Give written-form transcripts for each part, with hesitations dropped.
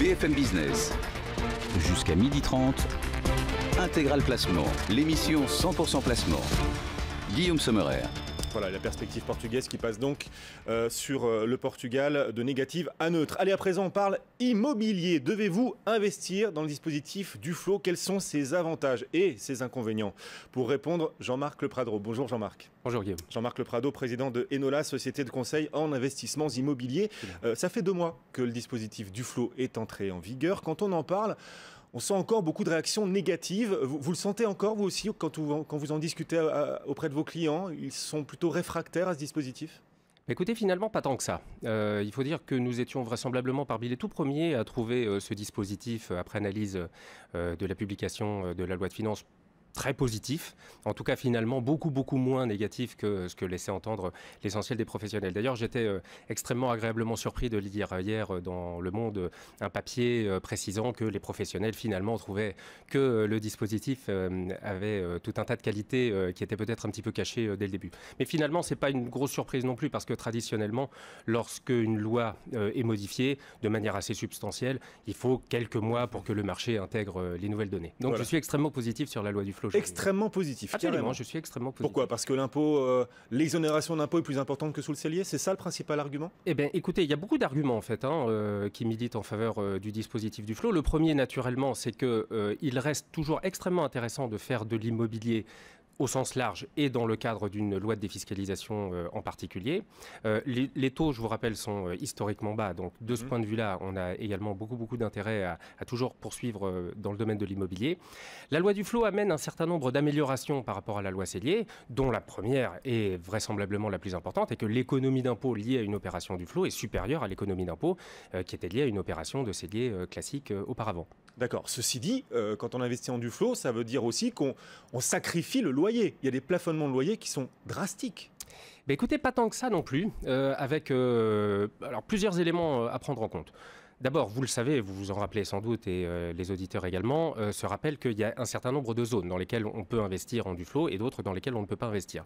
BFM Business. Jusqu'à 12h30, Intégral Placement, l'émission 100% placement. Guillaume Sommerer. Voilà la perspective portugaise qui passe donc sur le Portugal de négative à neutre. Allez, à présent on parle immobilier. Devez-vous investir dans le dispositif Duflo? Quels sont ses avantages et ses inconvénients? Pour répondre, Jean-Marc Lepradot. Bonjour Jean-Marc. Bonjour Guillaume. Jean-Marc Lepradot, président de Enola, société de conseil en investissements immobiliers. Ça fait 2 mois que le dispositif Duflo est entré en vigueur. Quand on en parle, on sent encore beaucoup de réactions négatives. Vous le sentez encore, vous aussi, quand vous en discutez auprès de vos clients? Ils sont plutôt réfractaires à ce dispositif? Écoutez, finalement, pas tant que ça. Il faut dire que nous étions vraisemblablement parmi les tout premiers à trouver ce dispositif, après analyse de la publication de la loi de finances, très positif, en tout cas finalement beaucoup moins négatif que ce que laissait entendre l'essentiel des professionnels. D'ailleurs, j'étais extrêmement agréablement surpris de lire hier dans Le Monde un papier précisant que les professionnels finalement trouvaient que le dispositif avait tout un tas de qualités qui étaient peut-être un petit peu cachées dès le début. Mais finalement, c'est pas une grosse surprise non plus, parce que traditionnellement, lorsque une loi est modifiée de manière assez substantielle, il faut quelques mois pour que le marché intègre les nouvelles données. Donc voilà. Je suis extrêmement positif sur la loi du Duflo. Extrêmement positif. Absolument, carrément. Je suis extrêmement positif. Pourquoi? Parce que l'impôt, l'exonération d'impôt est plus importante que sous le cellier? C'est ça le principal argument? Eh bien, écoutez, il y a beaucoup d'arguments en fait qui militent en faveur du dispositif Duflo. Le premier, naturellement, c'est qu'il reste toujours extrêmement intéressant de faire de l'immobilier au sens large et dans le cadre d'une loi de défiscalisation en particulier. Les taux, je vous rappelle, sont historiquement bas. Donc, de ce point de vue-là, on a également beaucoup d'intérêt à toujours poursuivre dans le domaine de l'immobilier. La loi Duflo amène un certain nombre d'améliorations par rapport à la loi Cellier, dont la première est vraisemblablement la plus importante, et que l'économie d'impôt liée à une opération Duflo est supérieure à l'économie d'impôt qui était liée à une opération de Cellier classique auparavant. D'accord. Ceci dit, quand on investit en Duflo, ça veut dire aussi qu'on sacrifie le loyer. Il y a des plafonnements de loyer qui sont drastiques. Mais écoutez, pas tant que ça non plus, avec alors, plusieurs éléments à prendre en compte. D'abord, vous le savez, vous vous en rappelez sans doute, et les auditeurs également, se rappellent qu'il y a un certain nombre de zones dans lesquelles on peut investir en Duflo et d'autres dans lesquelles on ne peut pas investir.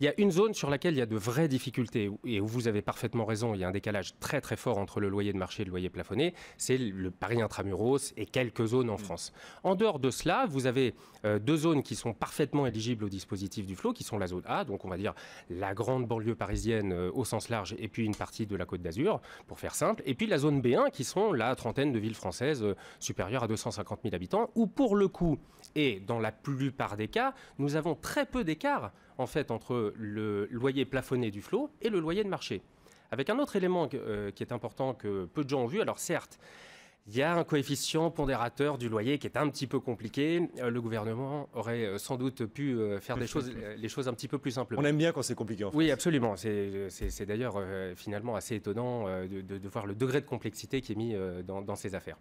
Il y a une zone sur laquelle il y a de vraies difficultés et où vous avez parfaitement raison, il y a un décalage très fort entre le loyer de marché et le loyer plafonné, c'est le Paris intramuros et quelques zones en France. En dehors de cela, vous avez 2 zones qui sont parfaitement éligibles au dispositif Duflo, qui sont la zone A, donc on va dire la grande banlieue parisienne au sens large, et puis une partie de la Côte d'Azur, pour faire simple, et puis la zone B1, qui sont la trentaine de villes françaises supérieures à 250 000 habitants, où pour le coup, et dans la plupart des cas, nous avons très peu d'écart en fait entre le loyer plafonné Duflo et le loyer de marché. Avec un autre élément qui est important que peu de gens ont vu, alors certes, il y a un coefficient pondérateur du loyer qui est un petit peu compliqué. Le gouvernement aurait sans doute pu faire les choses un petit peu plus simplement. On aime bien quand c'est compliqué en fait. Oui, absolument. C'est d'ailleurs finalement assez étonnant de voir le degré de complexité qui est mis dans ces affaires.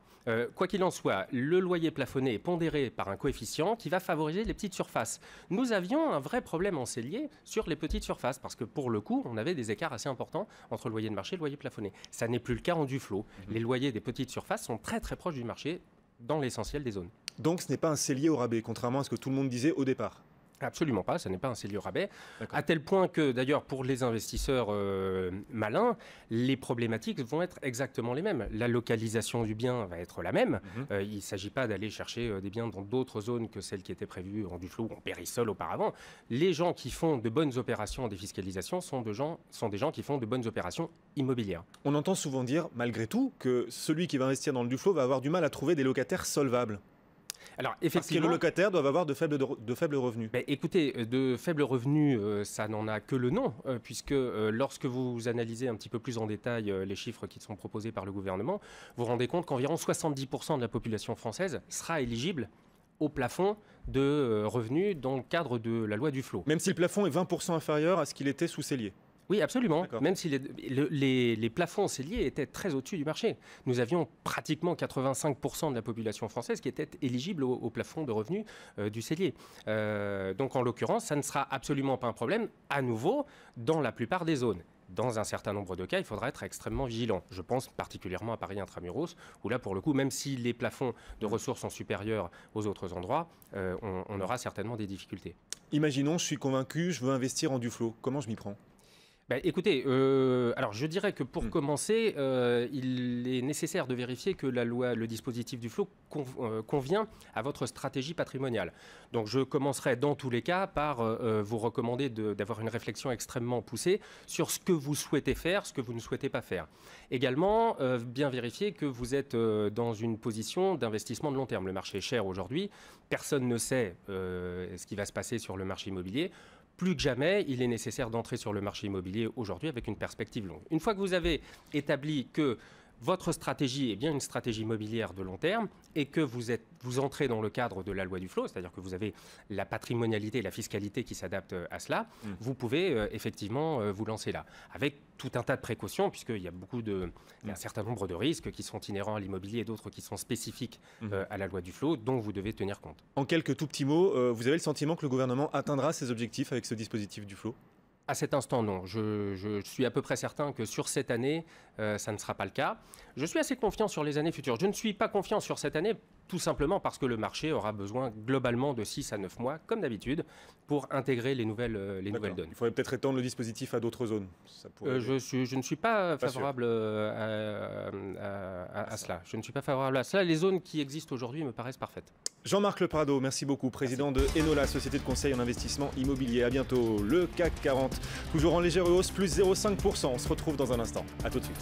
Quoi qu'il en soit, le loyer plafonné est pondéré par un coefficient qui va favoriser les petites surfaces. Nous avions un vrai problème en cellier sur les petites surfaces parce que pour le coup, on avait des écarts assez importants entre le loyer de marché et le loyer plafonné. Ça n'est plus le cas en Duflo. Les loyers des petites surfaces sont très proches du marché dans l'essentiel des zones. Donc ce n'est pas un cellier au rabais, contrairement à ce que tout le monde disait au départ? Absolument pas, ce n'est pas un cellier au rabais, à tel point que d'ailleurs pour les investisseurs malins, les problématiques vont être exactement les mêmes. La localisation du bien va être la même, il ne s'agit pas d'aller chercher des biens dans d'autres zones que celles qui étaient prévues en Duflo ou en Périsol auparavant. Les gens qui font de bonnes opérations en défiscalisation sont des gens qui font de bonnes opérations immobilières. On entend souvent dire, malgré tout, que celui qui va investir dans le Duflo va avoir du mal à trouver des locataires solvables. Alors, parce que les locataires doivent avoir de faibles revenus. Écoutez, de faibles revenus, ça n'en a que le nom, puisque lorsque vous analysez un petit peu plus en détail les chiffres qui sont proposés par le gouvernement, vous vous rendez compte qu'environ 70% de la population française sera éligible au plafond de revenus dans le cadre de la loi Duflo. Même si le plafond est 20% inférieur à ce qu'il était sous cellier. Oui, absolument. Même si les plafonds celliers étaient très au-dessus du marché. Nous avions pratiquement 85% de la population française qui était éligible au plafond de revenus du cellier. Donc en l'occurrence, ça ne sera absolument pas un problème, à nouveau, dans la plupart des zones. Dans un certain nombre de cas, il faudra être extrêmement vigilant. Je pense particulièrement à Paris intramuros, où là, pour le coup, même si les plafonds de ressources sont supérieurs aux autres endroits, on aura certainement des difficultés. Imaginons, je suis convaincu, je veux investir en Duflo. Comment je m'y prends ? Écoutez, alors je dirais que pour commencer, il est nécessaire de vérifier que la loi, le dispositif du flot convient à votre stratégie patrimoniale. Donc je commencerai dans tous les cas par vous recommander d'avoir une réflexion extrêmement poussée sur ce que vous souhaitez faire, ce que vous ne souhaitez pas faire. Également, bien vérifier que vous êtes dans une position d'investissement de long terme. Le marché est cher aujourd'hui, personne ne sait ce qui va se passer sur le marché immobilier. Plus que jamais, il est nécessaire d'entrer sur le marché immobilier aujourd'hui avec une perspective longue. Une fois que vous avez établi que votre stratégie est bien une stratégie immobilière de long terme et que vous entrez dans le cadre de la loi du flot, c'est-à-dire que vous avez la patrimonialité et la fiscalité qui s'adaptent à cela, vous pouvez effectivement vous lancer là. Avec tout un tas de précautions, puisqu'il y a un certain nombre de risques qui sont inhérents à l'immobilier et d'autres qui sont spécifiques à la loi du flot, dont vous devez tenir compte. En quelques tout petits mots, vous avez le sentiment que le gouvernement atteindra ses objectifs avec ce dispositif du flot ? À cet instant, non. Je suis à peu près certain que sur cette année, ça ne sera pas le cas. Je suis assez confiant sur les années futures. Je ne suis pas confiant sur cette année, tout simplement parce que le marché aura besoin globalement de 6 à 9 mois, comme d'habitude, pour intégrer les nouvelles donnes. Il faudrait peut-être étendre le dispositif à d'autres zones. Ça pourrait... je ne suis pas favorable à cela. Je ne suis pas favorable à cela. Les zones qui existent aujourd'hui me paraissent parfaites. Jean-Marc Le Prado, merci beaucoup, président de Enola, société de conseil en investissement immobilier. À bientôt. Le CAC 40, toujours en légère hausse, plus 0,5%. On se retrouve dans un instant. À tout de suite.